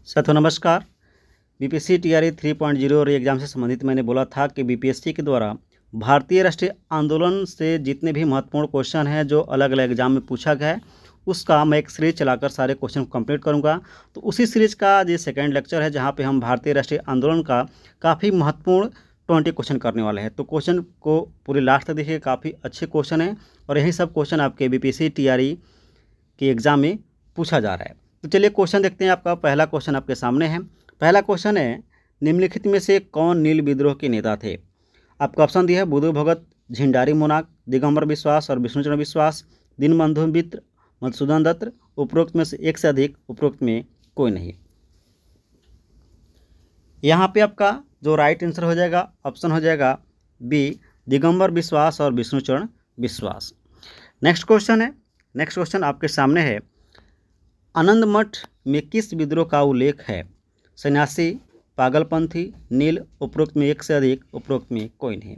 साथियों नमस्कार। BPSC TRE 3.0 और एग्ज़ाम से संबंधित मैंने बोला था कि बीपीएससी के द्वारा भारतीय राष्ट्रीय आंदोलन से जितने भी महत्वपूर्ण क्वेश्चन हैं जो अलग अलग एग्जाम में पूछा गया है उसका मैं एक सीरीज चलाकर सारे क्वेश्चन कंप्लीट करूंगा। तो उसी सीरीज का ये सेकंड लेक्चर है जहां पे हम भारतीय राष्ट्रीय आंदोलन का काफ़ी महत्वपूर्ण 20 क्वेश्चन करने वाले हैं। तो क्वेश्चन को पूरे लास्ट तक देखिए, काफ़ी अच्छे क्वेश्चन हैं और यही सब क्वेश्चन आपके बीपीएससी टीआरई के एग्ज़ाम में पूछा जा रहा है। तो चलिए क्वेश्चन देखते हैं। आपका पहला क्वेश्चन आपके सामने है। पहला क्वेश्चन है, निम्नलिखित में से कौन नील विद्रोह के नेता थे? आपका ऑप्शन दिया है बुद्धू भगत, झिंडारी मोनाक, दिगंबर विश्वास और विष्णुचरण विश्वास, दीनबंधु मित्र, मधुसूदन दत्त। उपरोक्त में से एक से अधिक, उपरोक्त में कोई नहीं। यहाँ पे आपका जो राइट आंसर हो जाएगा ऑप्शन हो जाएगा बी, दिगंबर विश्वास और विष्णुचरण विश्वास। नेक्स्ट क्वेश्चन है, नेक्स्ट क्वेश्चन आपके सामने है, आनंद मठ में किस विद्रोह का उल्लेख है? सन्यासी, पागलपंथी, नील। उपरोक्त में एक से अधिक, उपरोक्त में कोई नहीं।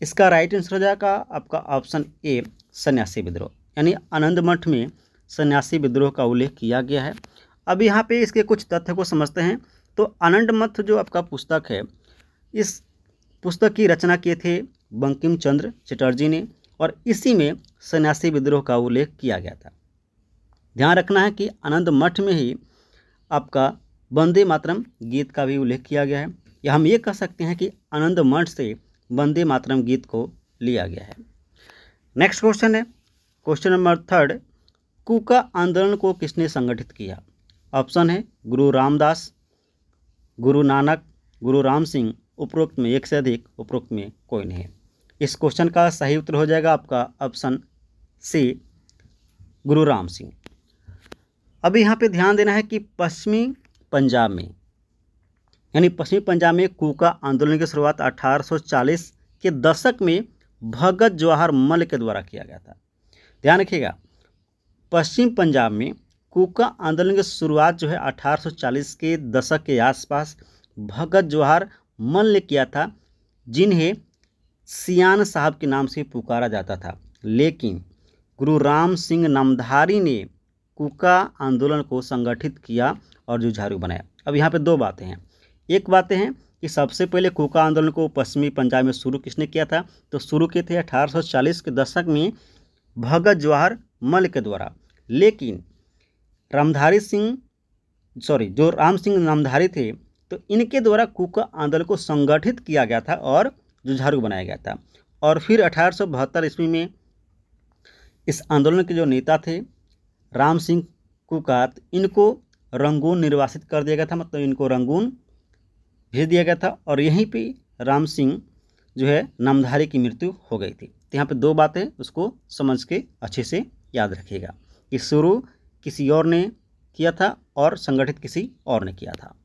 इसका राइट आंसर हो जाएगा आपका ऑप्शन ए, सन्यासी विद्रोह। यानी आनंद मठ में सन्यासी विद्रोह का उल्लेख किया गया है। अब यहाँ पे इसके कुछ तथ्य को समझते हैं। तो आनंद मठ जो आपका पुस्तक है, इस पुस्तक की रचना किए थे बंकिम चंद्र चटर्जी ने और इसी में सन्यासी विद्रोह का उल्लेख किया गया था। ध्यान रखना है कि आनंद मठ में ही आपका वंदे मातरम गीत का भी उल्लेख किया गया है, या हम ये कह सकते हैं कि आनंद मठ से वंदे मातरम गीत को लिया गया है। नेक्स्ट क्वेश्चन है, क्वेश्चन नंबर थर्ड, कूका आंदोलन को किसने संगठित किया? ऑप्शन है गुरु रामदास, गुरु नानक, गुरु राम सिंह। उपरोक्त में एक से अधिक, उपरोक्त में कोई नहीं। इस क्वेश्चन का सही उत्तर हो जाएगा आपका ऑप्शन सी, गुरु राम सिंह। अब यहाँ पे ध्यान देना है कि पश्चिमी पंजाब में, यानी पश्चिमी पंजाब में कूका आंदोलन की शुरुआत 1840 के दशक में भगत जवाहर मल्ल के द्वारा किया गया था। ध्यान रखिएगा, पश्चिम पंजाब में कूका आंदोलन की शुरुआत जो है 1840 के दशक के आसपास भगत जवाहर मल्ल ने किया था, जिन्हें सियान साहब के नाम से पुकारा जाता था। लेकिन गुरु राम सिंह नामधारी ने कूका आंदोलन को संगठित किया और जुझारू बनाया। अब यहाँ पे दो बातें हैं। एक बातें हैं कि सबसे पहले कूका आंदोलन को पश्चिमी पंजाब में शुरू किसने किया था? तो शुरू किए थे 1840 के दशक में भगत जवाहर मल्ल के द्वारा। लेकिन जो राम सिंह नामधारी थे, तो इनके द्वारा कूका आंदोलन को संगठित किया गया था और जुझारू बनाया गया था। और फिर 1872 ईस्वी में इस आंदोलन के जो नेता थे राम सिंह कूका, इनको रंगून निर्वासित कर दिया गया था, मतलब इनको रंगून भेज दिया गया था और यहीं पे राम सिंह जो है नामधारी की मृत्यु हो गई थी। तो यहाँ पे दो बातें उसको समझ के अच्छे से याद रखिएगा कि शुरू किसी और ने किया था और संगठित किसी और ने किया था।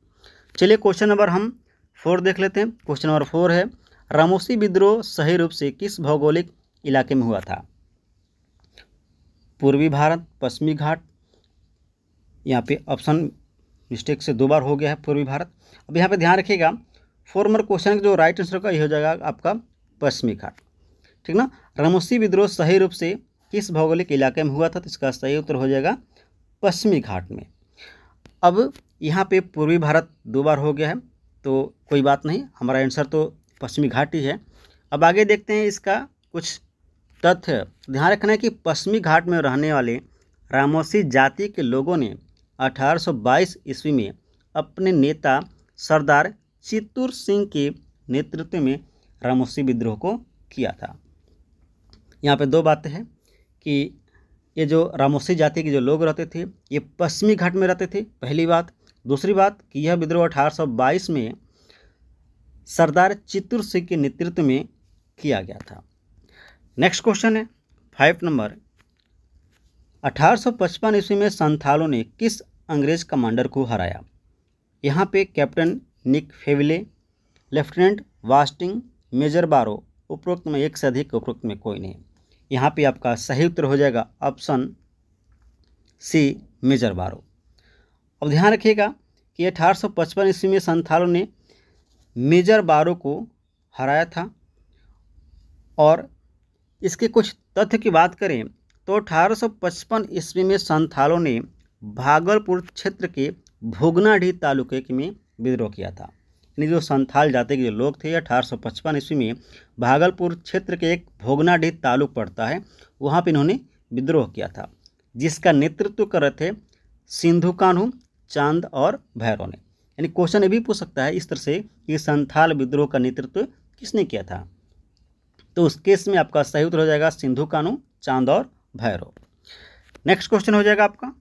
चलिए क्वेश्चन नंबर हम 4 देख लेते हैं। क्वेश्चन नंबर 4 है, रामोसी विद्रोह सही रूप से किस भौगोलिक इलाके में हुआ था? पूर्वी भारत, पश्चिमी घाट। यहाँ पे ऑप्शन मिस्टेक से 2 बार हो गया है, पूर्वी भारत। अब यहाँ पे ध्यान रखिएगा, 4 नंबर क्वेश्चन का जो राइट आंसर का ये हो जाएगा आपका पश्चिमी घाट, ठीक ना। रामोसी विद्रोह सही रूप से किस भौगोलिक इलाके में हुआ था? तो इसका सही उत्तर हो जाएगा पश्चिमी घाट में। अब यहाँ पे पूर्वी भारत 2 बार हो गया है, तो कोई बात नहीं, हमारा आंसर तो पश्चिमी घाट ही है। अब आगे देखते हैं इसका कुछ तथ्य। ध्यान रखना है कि पश्चिमी घाट में रहने वाले रामोसी जाति के लोगों ने 1822 ईस्वी में अपने नेता सरदार चित्तूर सिंह के नेतृत्व में रामोसी विद्रोह को किया था। यहाँ पे 2 बातें हैं कि ये जो रामोसी जाति के जो लोग रहते थे ये पश्चिमी घाट में रहते थे, पहली बात। दूसरी बात कि यह विद्रोह 1822 में सरदार चित्तूर सिंह के नेतृत्व में किया गया था। नेक्स्ट क्वेश्चन है 5 नंबर, 1855 ईस्वी में संथालों ने किस अंग्रेज कमांडर को हराया? यहाँ पे कैप्टन निक फेविले, लेफ्टिनेंट वास्टिंग, मेजर बारो। उपरोक्त में एक से अधिक, उपरोक्त में कोई नहीं। यहाँ पे आपका सही उत्तर हो जाएगा ऑप्शन सी, मेजर बारो। अब ध्यान रखिएगा कि 1855 ईस्वी में संथालों ने मेजर बारो को हराया था और इसके कुछ तथ्य की बात करें तो 1855 ईस्वी में संथालों ने भागलपुर क्षेत्र के भोगनाडीह तालुके में विद्रोह किया था। यानी जो संथाल जाति के जो लोग थे 1855 ईस्वी में भागलपुर क्षेत्र के एक भोगनाडीह तालुक पड़ता है, वहाँ पर इन्होंने विद्रोह किया था, जिसका नेतृत्व कर रहे थे सिंधु कान्हू, चांद और भैरव ने। यानी क्वेश्चन ये भी पूछ सकता है इस तरह से कि संथाल विद्रोह का नेतृत्व किसने किया था, तो उस केस में आपका सही उत्तर हो जाएगा सिंधु कान्हू, चांद और भैरव। नेक्स्ट क्वेश्चन हो जाएगा आपका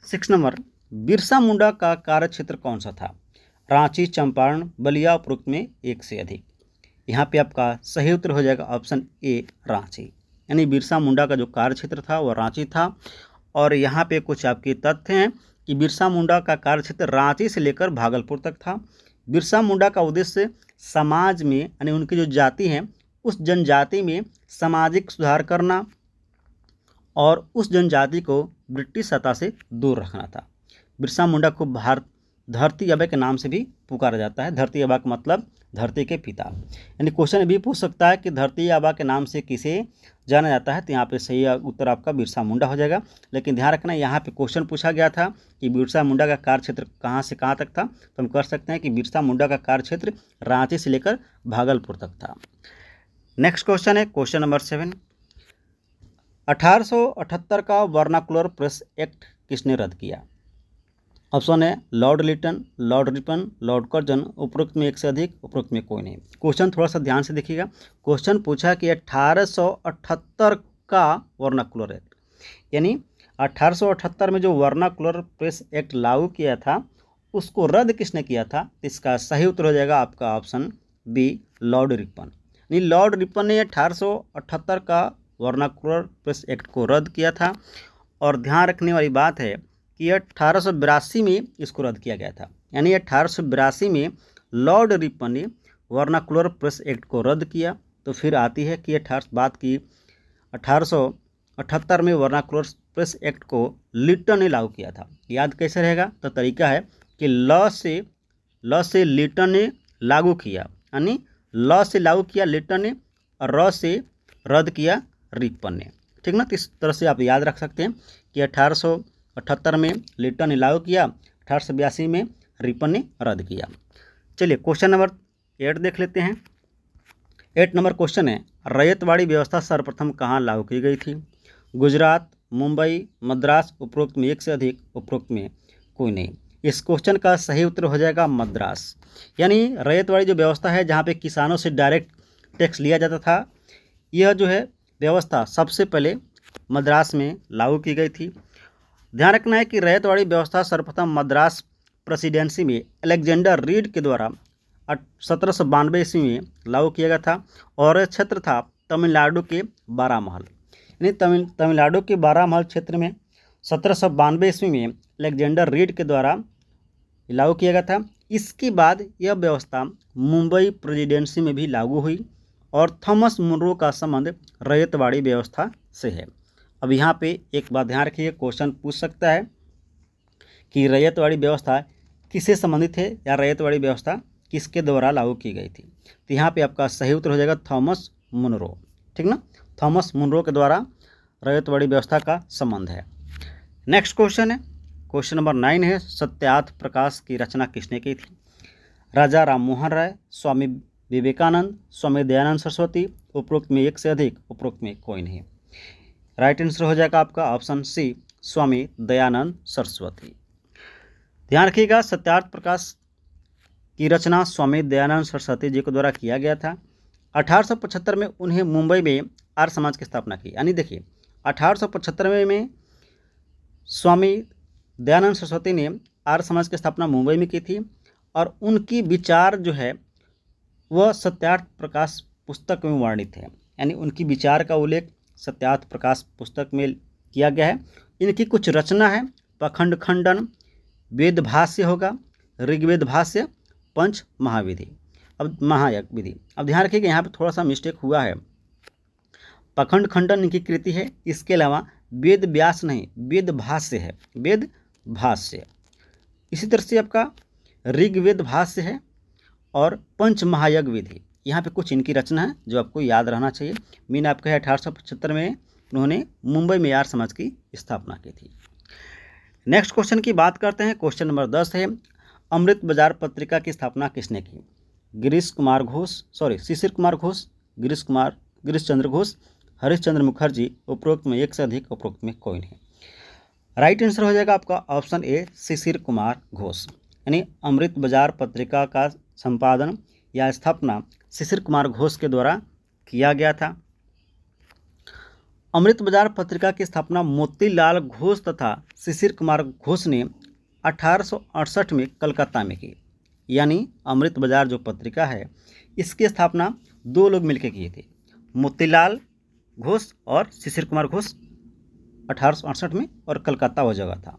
6 नंबर, बिरसा मुंडा का कार्यक्षेत्र कौन सा था? रांची, चंपारण, बलिया, उपरोक्त में एक से अधिक। यहाँ पे आपका सही उत्तर हो जाएगा ऑप्शन ए, रांची। यानी बिरसा मुंडा का जो कार्यक्षेत्र था वह रांची था। और यहाँ पे कुछ आपके तथ्य हैं कि बिरसा मुंडा का कार्यक्षेत्र रांची से लेकर भागलपुर तक था। बिरसा मुंडा का उद्देश्य समाज में यानी उनकी जो जाति है उस जनजाति में सामाजिक सुधार करना और उस जनजाति को ब्रिटिश सत्ता से दूर रखना था। बिरसा मुंडा को भारत धरती आबा के नाम से भी पुकारा जाता है। धरती आबा का मतलब धरती के पिता। यानी क्वेश्चन भी पूछ सकता है कि धरती आबा के नाम से किसे जाना जाता है, तो यहाँ पे सही उत्तर आपका बिरसा मुंडा हो जाएगा। लेकिन ध्यान रखना यहाँ पे क्वेश्चन पूछा गया था कि बिरसा मुंडा का कार्यक्षेत्र कहाँ से कहाँ तक था, तो हम कर सकते हैं कि बिरसा मुंडा का कार्यक्षेत्र रांची से लेकर भागलपुर तक था। नेक्स्ट क्वेश्चन है क्वेश्चन नंबर 7, 1878 का वर्नाकुलर प्रेस एक्ट किसने रद्द किया? ऑप्शन है lord Lytton, lord Ripon, lord Curzon, उपरोक्त में एक से अधिक, उपरोक्त में कोई नहीं। क्वेश्चन थोड़ा सा ध्यान से देखिएगा। क्वेश्चन पूछा कि 1878 का वर्नाकुलर एक्ट, यानी 1878 में जो वर्नाकुलर प्रेस एक्ट लागू किया था उसको रद्द किसने किया था? इसका सही उत्तर हो जाएगा आपका ऑप्शन बी, लॉर्ड रिपन। यानी लॉर्ड रिपन ने 1878 का वर्नाकुलर प्रेस एक्ट को रद्द किया था। और ध्यान रखने वाली बात है कि 1882 में इसको रद्द किया गया था। यानी 1882 में लॉर्ड रिपन ने वर्नाकुलर प्रेस एक्ट को रद्द किया। तो फिर आती है कि बात की 1878 में वर्नाकुलर प्रेस एक्ट को लिटन ने लागू किया था। याद कैसे रहेगा? तो तरीका है कि ल से लिटन ने लागू किया, यानी ल से लागू किया लिटन ने और र से रद्द किया रिपन ने। ठीक ना? तो इस तरह से आप याद रख सकते हैं कि 1878 में लिटन ने लागू किया, 1882 में रिपन ने रद्द किया। चलिए क्वेश्चन नंबर 8 देख लेते हैं। 8 नंबर क्वेश्चन है, रैयतवाड़ी व्यवस्था सर्वप्रथम कहाँ लागू की गई थी? गुजरात, मुंबई, मद्रास, उपरोक्त में एक से अधिक, उपरोक्त में कोई नहीं। इस क्वेश्चन का सही उत्तर हो जाएगा मद्रास। यानी रैयतवाड़ी जो व्यवस्था है जहाँ पे किसानों से डायरेक्ट टैक्स लिया जाता था, यह जो है व्यवस्था सबसे पहले मद्रास में लागू की गई थी। ध्यान रखना है कि रैयतवाड़ी व्यवस्था सर्वप्रथम मद्रास प्रेसिडेंसी में अलेक्जेंडर रीड के द्वारा 1792 ईस्वी में लागू किया गया था। और यह क्षेत्र था तमिलनाडु के बारामहल। यानी तमिलनाडु के बारामहल क्षेत्र में 1792 ईस्वी में अलेक्जेंडर रीड के द्वारा लागू किया गया था। इसके बाद यह व्यवस्था मुंबई प्रेसिडेंसी में भी लागू हुई और थॉमस मुनरो का संबंध रैयतवाड़ी व्यवस्था से है। अब यहाँ पे एक बात ध्यान रखिए, क्वेश्चन पूछ सकता है कि रैयतवाड़ी व्यवस्था किससे संबंधित है या रैयतवाड़ी व्यवस्था किसके द्वारा लागू की गई थी? तो यहाँ पे आपका सही उत्तर हो जाएगा थॉमस मुनरो। ठीक ना? थॉमस मुनरो के द्वारा रैयतवाड़ी व्यवस्था का संबंध है। नेक्स्ट क्वेश्चन है क्वेश्चन नंबर 9 है, सत्यार्थ प्रकाश की रचना किसने की थी? राजा राम मोहन राय, स्वामी विवेकानंद, स्वामी दयानंद सरस्वती, उपरोक्त में एक से अधिक, उपरोक्त में कोई नहीं। राइट आंसर हो जाएगा आपका ऑप्शन सी, स्वामी दयानंद सरस्वती। ध्यान रखिएगा, सत्यार्थ प्रकाश की रचना स्वामी दयानंद सरस्वती जी के द्वारा किया गया था। 1875 में उन्हें मुंबई में आर्य समाज की स्थापना की। यानी देखिए 1875 में स्वामी दयानंद सरस्वती ने आर्य समाज की स्थापना मुंबई में की थी और उनकी विचार जो है वह सत्यार्थ प्रकाश पुस्तक में वर्णित है। यानी उनकी विचार का उल्लेख सत्यार्थ प्रकाश पुस्तक में किया गया है। इनकी कुछ रचना है, पखंड खंडन, वेद भाष्य होगा, ऋग्वेद भाष्य, पंच महाविधि, अब महायज्ञ विधि। अब ध्यान रखिएगा यहाँ पे थोड़ा सा मिस्टेक हुआ है। पखंड खंडन इनकी कृति है, इसके अलावा वेद व्यास नहीं, वेद भाष्य है, वेद भाष्य। इसी तरह से आपका ऋग्वेद भाष्य है और पंच महायज्ञ विधि, यहाँ पे कुछ इनकी रचना है जो आपको याद रहना चाहिए। मीन आपका है 1875 में उन्होंने मुंबई में आर्य समाज की स्थापना की थी। नेक्स्ट क्वेश्चन की बात करते हैं। क्वेश्चन नंबर 10 है, अमृत बाजार पत्रिका की स्थापना किसने की? शिशिर कुमार घोष, गिरीश चंद्र घोष, हरीश चंद्र मुखर्जी, उपरोक्त में एक से अधिक, उपरोक्त में कोई नहीं। राइट आंसर हो जाएगा आपका ऑप्शन ए, शिशिर कुमार घोष। यानी अमृत बाजार पत्रिका का संपादन या स्थापना शिशिर कुमार घोष के द्वारा किया गया था। अमृत बाजार पत्रिका की स्थापना मोतीलाल घोष तथा शिशिर कुमार घोष ने 1868 में कलकत्ता में की। यानी अमृत बाजार जो पत्रिका है इसकी स्थापना दो लोग मिलकर किए थे, मोतीलाल घोष और शिशिर कुमार घोष, 1868 में, और कलकत्ता वो जगह था।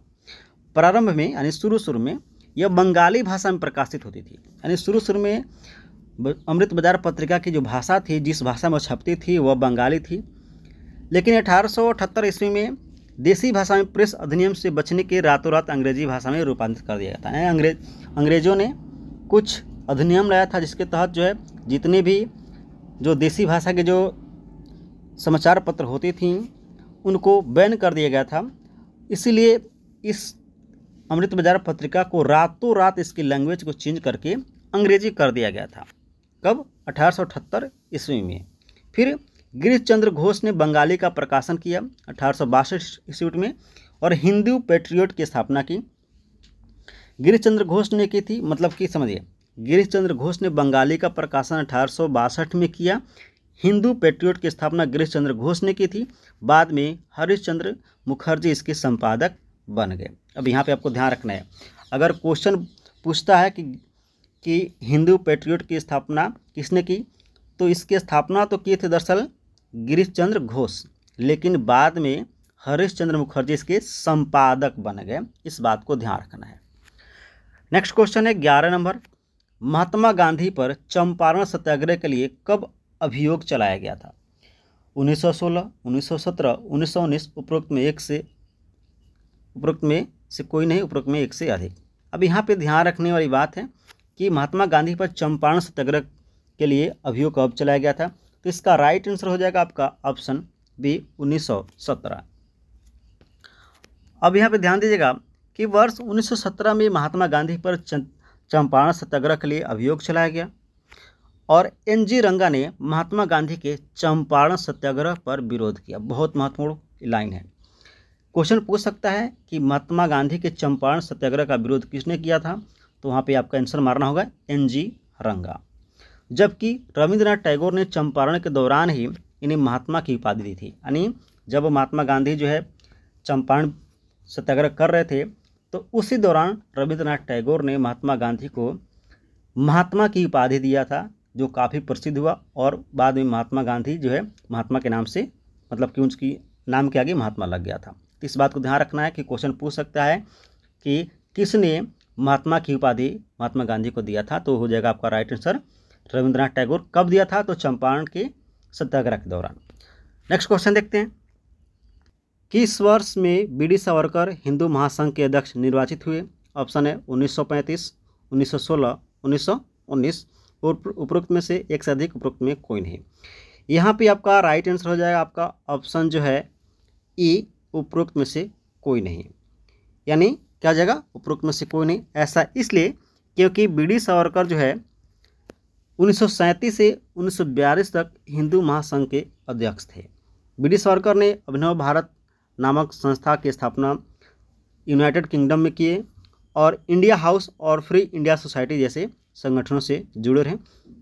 प्रारंभ में यानी शुरू में यह बंगाली भाषा में प्रकाशित होती थी। यानी शुरू में अमृत बाजार पत्रिका की जो भाषा थी, जिस भाषा में छपती थी, वह बंगाली थी। लेकिन 1878 ईस्वी में देसी भाषा में प्रेस अधिनियम से बचने के रातों रात अंग्रेजी भाषा में रूपांतरित कर दिया गया था। अंग्रेजों ने कुछ अधिनियम लाया था जिसके तहत जो है जितने भी जो देसी भाषा के जो समाचार पत्र होती थी उनको बैन कर दिया गया था। इसीलिए इस अमृत बाजार पत्रिका को रातों रात इसकी लैंग्वेज को चेंज करके अंग्रेजी कर दिया गया था। कब? 1878 ईस्वी में। फिर गिरीश चंद्र घोष ने बंगाली का प्रकाशन किया 1862 ईस्वी में और हिंदू पैट्रियट की स्थापना की। गिरीश चंद्र घोष ने की थी, मतलब कि समझिए, गिरीश चंद्र घोष ने बंगाली का प्रकाशन 1862 में किया। हिंदू पैट्रियट की स्थापना गिरीश चंद्र घोष ने की थी। बाद में हरीश चंद्र मुखर्जी इसके संपादक बन गए। अब यहाँ पे आपको ध्यान रखना है, अगर क्वेश्चन पूछता है कि हिंदू पैट्रियट की स्थापना किसने की, तो इसकी स्थापना तो की थी दरअसल गिरीश चंद्र घोष, लेकिन बाद में हरीश चंद्र मुखर्जी इसके संपादक बन गए। इस बात को ध्यान रखना है। नेक्स्ट क्वेश्चन है 11 नंबर, महात्मा गांधी पर चंपारण सत्याग्रह के लिए कब अभियोग चलाया गया था? 1916, 1917, 1919, उपरोक्त में से कोई नहीं, उपरोक्त में एक से अधिक। अब यहाँ पे ध्यान रखने वाली बात है कि महात्मा गांधी पर चंपारण सत्याग्रह के लिए अभियोग कब चलाया गया था, तो इसका राइट आंसर हो जाएगा आपका ऑप्शन बी, 1917। अब यहाँ पे ध्यान दीजिएगा कि वर्ष 1917 में महात्मा गांधी पर चंपारण सत्याग्रह के लिए अभियोग चलाया गया और एन.जी. रंगा ने महात्मा गांधी के चंपारण सत्याग्रह पर विरोध किया। बहुत महत्वपूर्ण लाइन है। क्वेश्चन पूछ सकता है कि महात्मा गांधी के चंपारण सत्याग्रह का विरोध किसने किया था, तो वहाँ पे आपका आंसर मारना होगा एन.जी. रंगा। जबकि रविंद्रनाथ टैगोर ने चंपारण के दौरान ही इन्हें महात्मा की उपाधि दी थी। यानी जब महात्मा गांधी जो है चंपारण सत्याग्रह कर रहे थे तो उसी दौरान रविंद्रनाथ टैगोर ने महात्मा गांधी को महात्मा की उपाधि दिया था, जो काफ़ी प्रसिद्ध हुआ और बाद में महात्मा गांधी जो है महात्मा के नाम से, मतलब कि उसकी नाम के आगे महात्मा लग गया था। तो इस बात को ध्यान रखना है कि क्वेश्चन पूछ सकता है कि किसने महात्मा की उपाधि महात्मा गांधी को दिया था, तो हो जाएगा आपका राइट आंसर रविंद्रनाथ टैगोर। कब दिया था, तो चंपारण के सत्याग्रह के दौरान। नेक्स्ट क्वेश्चन देखते हैं, किस वर्ष में बी.डी. सावरकर हिंदू महासंघ के अध्यक्ष निर्वाचित हुए? ऑप्शन है 1935, 1916, 1919, और उपरोक्त में से एक से अधिक, उपरोक्त में कोई नहीं। यहाँ पे आपका राइट आंसर हो जाएगा आपका ऑप्शन जो है ई, उपरोक्त में से कोई नहीं। यानी क्या हो जाएगा, उपरोक्त में से कोई नहीं। ऐसा इसलिए क्योंकि बी.डी. सावरकर जो है 1937 से 1942 तक हिंदू महासंघ के अध्यक्ष थे। बी.डी. सावरकर ने अभिनव भारत नामक संस्था की स्थापना यूनाइटेड किंगडम में किए और इंडिया हाउस और फ्री इंडिया सोसाइटी जैसे संगठनों से जुड़े रहे।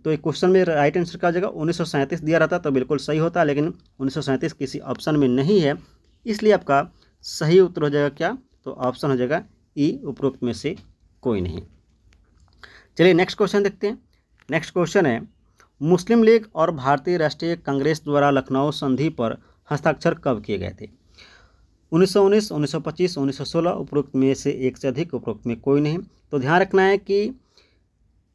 तो एक क्वेश्चन में राइट आंसर का जगह 1937 दिया रहता तो बिल्कुल सही होता, लेकिन 1937 किसी ऑप्शन में नहीं है, इसलिए आपका सही उत्तर हो जाएगा क्या, तो ऑप्शन हो जाएगा ई, उपरोक्त में से कोई नहीं। चलिए नेक्स्ट क्वेश्चन देखते हैं। नेक्स्ट क्वेश्चन है, मुस्लिम लीग और भारतीय राष्ट्रीय कांग्रेस द्वारा लखनऊ संधि पर हस्ताक्षर कब किए गए थे? 1919, 1925, 1916, उपरोक्त में से एक से अधिक, उपरोक्त में कोई नहीं। तो ध्यान रखना है कि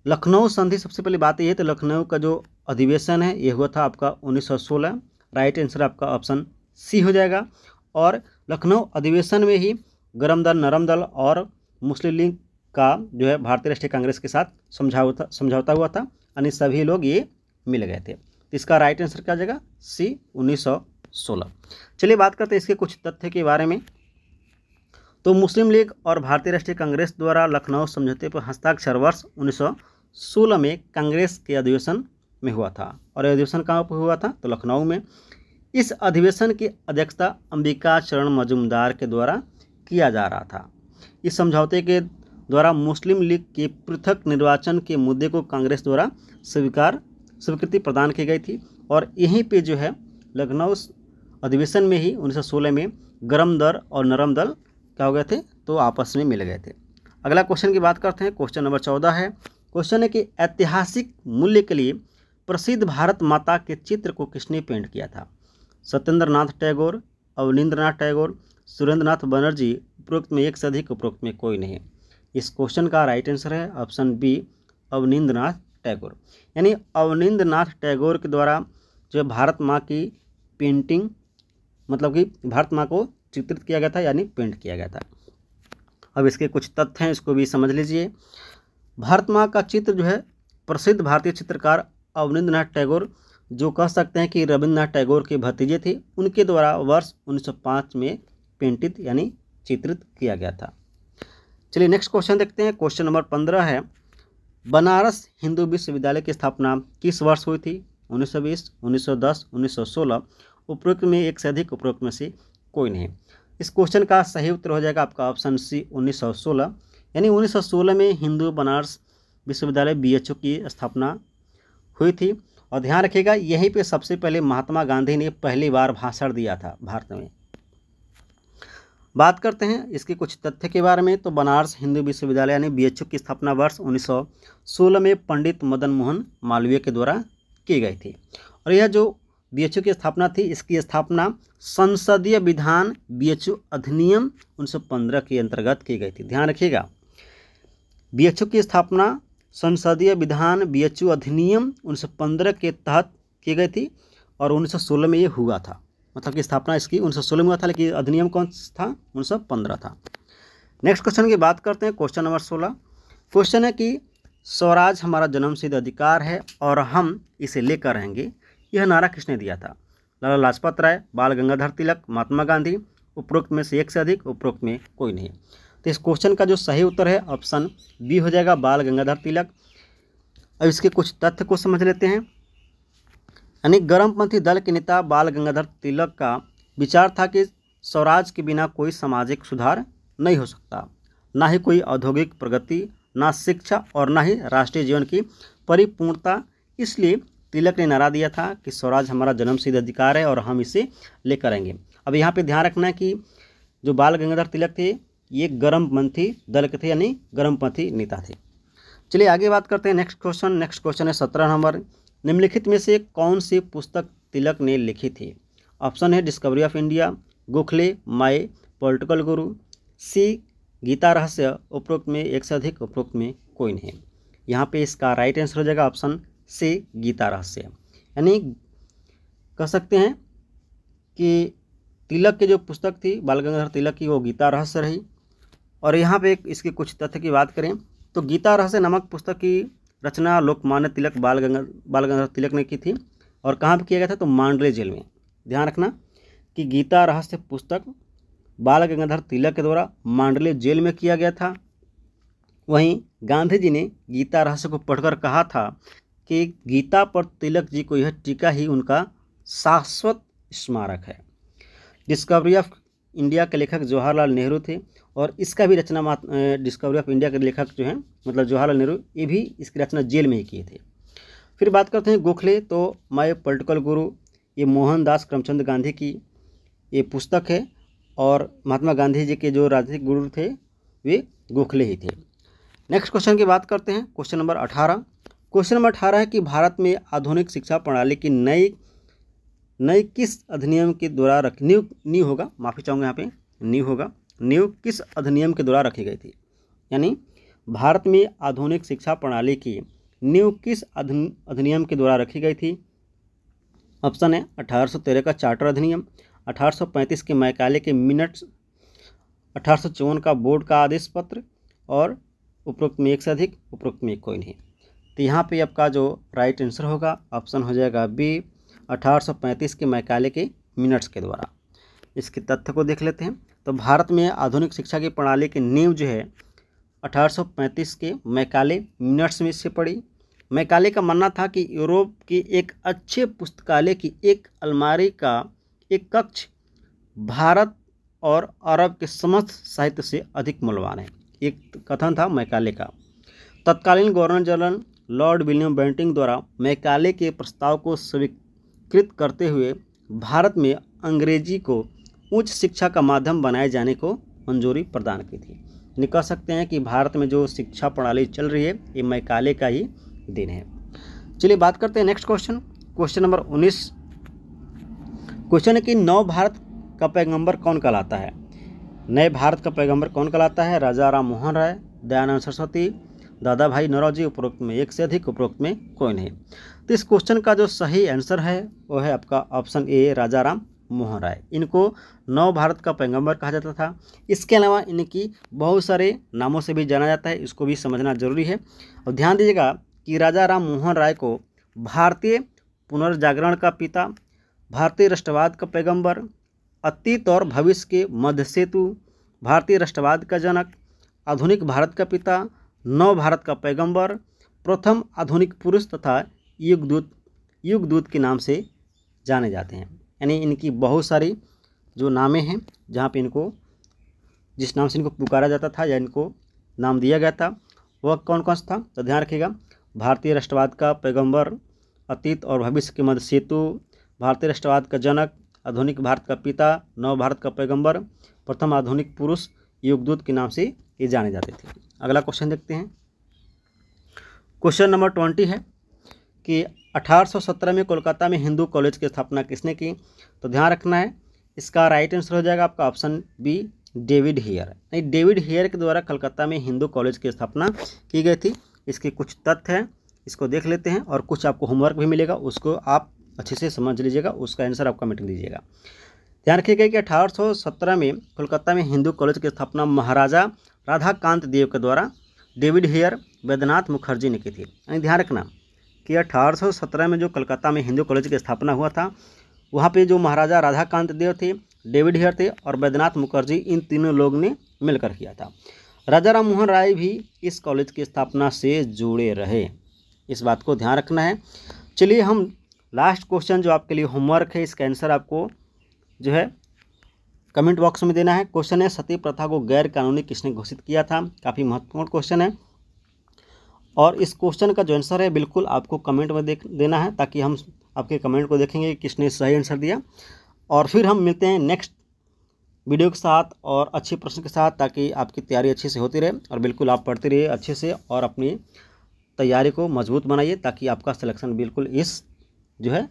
लखनऊ संधि, सबसे पहले बात यह है तो लखनऊ का जो अधिवेशन है ये हुआ था आपका 1916। राइट आंसर आपका ऑप्शन सी हो जाएगा। और लखनऊ अधिवेशन में ही गरम दल, नरम दल और मुस्लिम लीग का जो है भारतीय राष्ट्रीय कांग्रेस के साथ समझौता हुआ था, यानी सभी लोग ये मिल गए थे। तो इसका राइट आंसर क्या जाएगा, सी, 1916। चलिए बात करते हैं इसके कुछ तथ्य के बारे में। तो मुस्लिम लीग और भारतीय राष्ट्रीय कांग्रेस द्वारा लखनऊ समझौते पर हस्ताक्षर वर्ष 1916 में कांग्रेस के अधिवेशन में हुआ था। और यह अधिवेशन कहाँ पर हुआ था? तो लखनऊ में। इस अधिवेशन की अध्यक्षता अंबिका चरण मजूमदार के द्वारा किया जा रहा था। इस समझौते के द्वारा मुस्लिम लीग के पृथक निर्वाचन के मुद्दे को कांग्रेस द्वारा स्वीकृति प्रदान की गई थी। और यहीं पे जो है लखनऊ अधिवेशन में ही 1916 में गर्म दल और नरम दल क्या हो गए थे? तो आपस में मिल गए थे। अगला क्वेश्चन की बात करते हैं। क्वेश्चन नंबर 14 है। क्वेश्चन है कि ऐतिहासिक मूल्य के लिए प्रसिद्ध भारत माता के चित्र को किसने पेंट किया था? सत्येंद्र नाथ टैगोर, अवनींद्रनाथ टैगोर, सुरेंद्रनाथ बनर्जी, उपरोक्त में एक से अधिक, उपरोक्त में कोई नहीं। इस क्वेश्चन का राइट आंसर है ऑप्शन बी, अवनींद्रनाथ टैगोर। यानी अवनींद्रनाथ टैगोर के द्वारा जो भारत माँ की पेंटिंग, मतलब कि भारत माँ को चित्रित किया गया था, यानी पेंट किया गया था। अब इसके कुछ तथ्य हैं, इसको भी समझ लीजिए। भारत माँ का चित्र जो है प्रसिद्ध भारतीय चित्रकार अवनींद्रनाथ टैगोर, जो कह सकते हैं कि रविंद्रनाथ टैगोर के भतीजे थे, उनके द्वारा वर्ष 1905 में पेंटित यानी चित्रित किया गया था। चलिए नेक्स्ट क्वेश्चन देखते हैं। क्वेश्चन नंबर 15 है। बनारस हिंदू विश्वविद्यालय की स्थापना किस वर्ष हुई थी? 1920, 1910, 1916, उपरोक्त में एक से अधिक, उपरोक्त में से कोई नहीं। इस क्वेश्चन का सही उत्तर हो जाएगा आपका ऑप्शन सी, 1916। यानी 1916 में हिंदू बनारस विश्वविद्यालय BHU की स्थापना हुई थी। और ध्यान रखिएगा, यहीं पे सबसे पहले महात्मा गांधी ने पहली बार भाषण दिया था भारत में। बात करते हैं इसके कुछ तथ्य के बारे में। तो बनारस हिंदू विश्वविद्यालय यानी BHU की स्थापना वर्ष 1916 में पंडित मदन मोहन मालवीय के द्वारा की गई थी। और यह जो BHU की स्थापना थी, इसकी स्थापना संसदीय विधान BHU अधिनियम 1915 के अंतर्गत की गई थी। ध्यान रखिएगा, BHU की स्थापना संसदीय विधान BHU अधिनियम 1915 के तहत की गई थी। और 1916 में ये हुआ था, मतलब कि स्थापना इसकी 1916 में हुआ था, लेकिन अधिनियम कौन था? 1915 था। नेक्स्ट क्वेश्चन की बात करते हैं। Question number 16। क्वेश्चन है कि स्वराज हमारा जन्मसिद्ध अधिकार है और हम इसे लेकर रहेंगे, यह नारा किसने दिया था? लाला लाजपत राय, बाल गंगाधर तिलक, महात्मा गांधी, उपरोक्त में से एक से अधिक, उपरोक्त में कोई नहीं। तो इस क्वेश्चन का जो सही उत्तर है ऑप्शन बी हो जाएगा, बाल गंगाधर तिलक। अब इसके कुछ तथ्य को समझ लेते हैं। यानी गर्मपंथी दल के नेता बाल गंगाधर तिलक का विचार था कि स्वराज के बिना कोई सामाजिक सुधार नहीं हो सकता, ना ही कोई औद्योगिक प्रगति, ना शिक्षा और ना ही राष्ट्रीय जीवन की परिपूर्णता। इसलिए तिलक ने नारा दिया था कि स्वराज हमारा जन्मसिद्ध अधिकार है और हम इसे लेकर आएंगे। अब यहाँ पे ध्यान रखना है कि जो बाल गंगाधर तिलक थे ये गर्मपंथी दल के थे, यानी गर्मपंथी नेता थे। चलिए आगे बात करते हैं। नेक्स्ट क्वेश्चन है 17 नंबर। निम्नलिखित में से कौन सी पुस्तक तिलक ने लिखी थी? ऑप्शन है discovery of India, Gokhale, my political गुरु, सी गीता रहस्य, उपरोक्त में एक से अधिक, उपरोक्त में कोई नहीं। यहाँ पे इसका राइट आंसर हो जाएगा ऑप्शन सी, गीता रहस्य। यानी कह सकते हैं कि तिलक की जो पुस्तक थी बाल गंगाधर तिलक की, वो गीता रहस्य रही। और यहाँ पे इसके कुछ तथ्य की बात करें तो गीता रहस्य नामक पुस्तक की रचना लोकमान्य तिलक बाल गंगाधर तिलक ने की थी। और कहाँ पर किया गया था? तो मांडले जेल में। ध्यान रखना कि गीता रहस्य पुस्तक बाल गंगाधर तिलक के द्वारा मांडले जेल में किया गया था। वहीं गांधी जी ने गीता रहस्य को पढ़कर कहा था कि गीता पर तिलक जी को यह टीका ही उनका शाश्वत स्मारक है। डिस्कवरी ऑफ इंडिया के लेखक जवाहरलाल नेहरू थे और इसका भी रचना डिस्कवरी ऑफ इंडिया के लेखक जो हैं मतलब जवाहरलाल नेहरू, ये भी इसकी रचना जेल में ही किए थे। फिर बात करते हैं गोखले, तो माय पॉलिटिकल गुरु, ये मोहनदास करमचंद गांधी की ये पुस्तक है। और महात्मा गांधी जी के जो राजनीतिक गुरु थे वे गोखले ही थे। नेक्स्ट क्वेश्चन की बात करते हैं। Question number 18। क्वेश्चन नंबर 18 है कि भारत में आधुनिक शिक्षा प्रणाली की नई किस अधिनियम के द्वारा नींव होगा, माफ़ी चाहूँगा यहाँ पे नींव होगा, नींव किस अधिनियम के द्वारा रखी गई थी? यानी भारत में आधुनिक शिक्षा प्रणाली की नींव किस अधिनियम के द्वारा रखी गई थी? ऑप्शन है 1813 का चार्टर अधिनियम, 1835 के मैकाले के मिनट्स, 1854 का बोर्ड का आदेश पत्र, और उपरोक्त में एक से अधिक, उपरोक्त में कोई नहीं। तो यहाँ पे आपका जो राइट आंसर होगा ऑप्शन हो जाएगा बी, 1835 के मैकाले के मिनट्स के द्वारा। इसके तथ्य को देख लेते हैं। तो भारत में आधुनिक शिक्षा की प्रणाली की नींव जो है 1835 के मैकाले मिनट्स में से पड़ी। मैकाले का मानना था कि यूरोप की एक अच्छे पुस्तकालय की एक अलमारी का एक कक्ष भारत और अरब के समस्त साहित्य से अधिक मूल्यवान है। एक कथन था मैकाले का। तत्कालीन governor general lord William Bentinck द्वारा मैकाले के प्रस्ताव को स्वीकृत करते हुए भारत में अंग्रेजी को उच्च शिक्षा का माध्यम बनाए जाने को मंजूरी प्रदान की थी। कह सकते हैं कि भारत में जो शिक्षा प्रणाली चल रही है ये मैकाले का ही दिन है। चलिए बात करते हैं next question. Question number 19 question है कि नव भारत का पैगंबर कौन कहलाता है। नए भारत का पैगंबर कौन कहलाता है। राजा राम मोहन राय, दयानंद सरस्वती, दादा भाई नौरोजी, उपरोक्त में एक से अधिक, उपरोक्त में कोई नहीं। तो इस क्वेश्चन का जो सही आंसर है वो है आपका ऑप्शन ए राजा राम मोहन राय। इनको नव भारत का पैगंबर कहा जाता था। इसके अलावा इनकी बहुत सारे नामों से भी जाना जाता है, इसको भी समझना जरूरी है। और ध्यान दीजिएगा कि राजा राम मोहन राय को भारतीय पुनर्जागरण का पिता, भारतीय राष्ट्रवाद का पैगंबर, अतीत और भविष्य के मध्य सेतु, भारतीय राष्ट्रवाद का जनक, आधुनिक भारत का पिता, नव भारत का पैगंबर, प्रथम आधुनिक पुरुष तथा युगदूत के नाम से जाने जाते हैं। यानी इनकी बहुत सारी जो नामें हैं जहाँ पे इनको जिस नाम से इनको पुकारा जाता था या इनको नाम दिया गया था वह कौन कौन सा था। तो ध्यान रखिएगा, भारतीय राष्ट्रवाद का पैगंबर, अतीत और भविष्य के मध्य सेतु, भारतीय राष्ट्रवाद का जनक, आधुनिक भारत का पिता, नव भारत का पैगंबर, प्रथम आधुनिक पुरुष, युगदूत के नाम से ये जाने जाते थे। अगला क्वेश्चन देखते हैं। क्वेश्चन नंबर 20 है कि 1817 में कोलकाता में हिंदू कॉलेज की स्थापना किसने की। तो ध्यान रखना है, इसका राइट आंसर हो जाएगा आपका ऑप्शन बी डेविड हेयर। नहीं, डेविड हेयर के द्वारा कलकत्ता में हिंदू कॉलेज की स्थापना की गई थी। इसके कुछ तथ्य हैं, इसको देख लेते हैं और कुछ आपको होमवर्क भी मिलेगा, उसको आप अच्छे से समझ लीजिएगा, उसका आंसर आप कमेंट दीजिएगा। ध्यान रखिएगा कि 1817 में कोलकाता में हिंदू कॉलेज की स्थापना महाराजा राधाकांत देव के द्वारा डेविड हेयर, वैद्यनाथ मुखर्जी ने की थी। यानी ध्यान रखना कि 1817 में जो कलकत्ता में हिंदू कॉलेज की स्थापना हुआ था वहाँ पे जो महाराजा राधाकांत देव थे, डेविड हेयर थे और वैद्यनाथ मुखर्जी, इन तीनों लोग ने मिलकर किया था। राजा राम मोहन राय भी इस कॉलेज की स्थापना से जुड़े रहे, इस बात को ध्यान रखना है। चलिए हम लास्ट क्वेश्चन जो आपके लिए होमवर्क है, इसका आंसर आपको जो है कमेंट बॉक्स में देना है। क्वेश्चन है सती प्रथा को गैर कानूनी किसने घोषित किया था। काफ़ी महत्वपूर्ण क्वेश्चन है और इस क्वेश्चन का जो आंसर है बिल्कुल आपको कमेंट में देना है, ताकि हम आपके कमेंट को देखेंगे कि किसने सही आंसर दिया। और फिर हम मिलते हैं नेक्स्ट वीडियो के साथ और अच्छे प्रश्न के साथ, ताकि आपकी तैयारी अच्छे से होती रहे और बिल्कुल आप पढ़ते रहिए अच्छे से और अपनी तैयारी को मजबूत बनाइए, ताकि आपका सिलेक्शन बिल्कुल इस जो है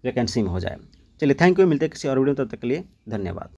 वैकेंसी में हो जाए। चलिए थैंक यू, मिलते हैं किसी और वीडियो में, तब तक के लिए धन्यवाद।